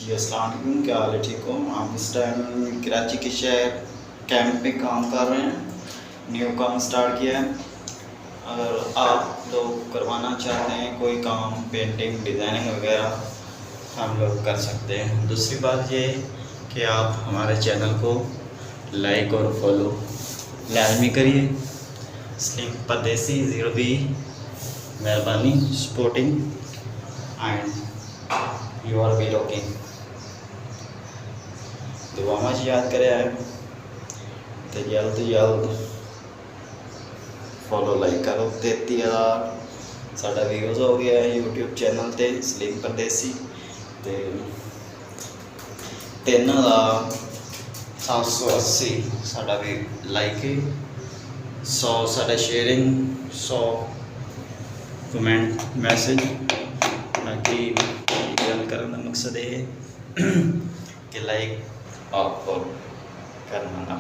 जी अस्सलाम वालेकुम, क्या हाल है? ठीक हो? हम इस टाइम कराची के शहर कैंप पे काम कर रहे हैं। न्यू काम स्टार्ट किया है। अगर आप लोग करवाना चाहते हैं कोई काम, पेंटिंग, डिज़ाइनिंग वगैरह, हम लोग कर सकते हैं। दूसरी बात ये कि आप हमारे चैनल को लाइक और फॉलो लाजमी करिए। स्लिम परदेसी 0B, मेहरबानी supporting and you are be locking. दुआ में याद करे तो जल्द फॉलो लाइक करो। 33,000 साडा व्यूज़ हो गया है यूट्यूब चैनल ते स्लिम परदेसी ते 3,780 साडा भी लाइक है, 100 साडा शेयरिंग, 100 कमेंट मैसेज। बाकी गल करने का मकसद ये कि लाइक आप करना ना।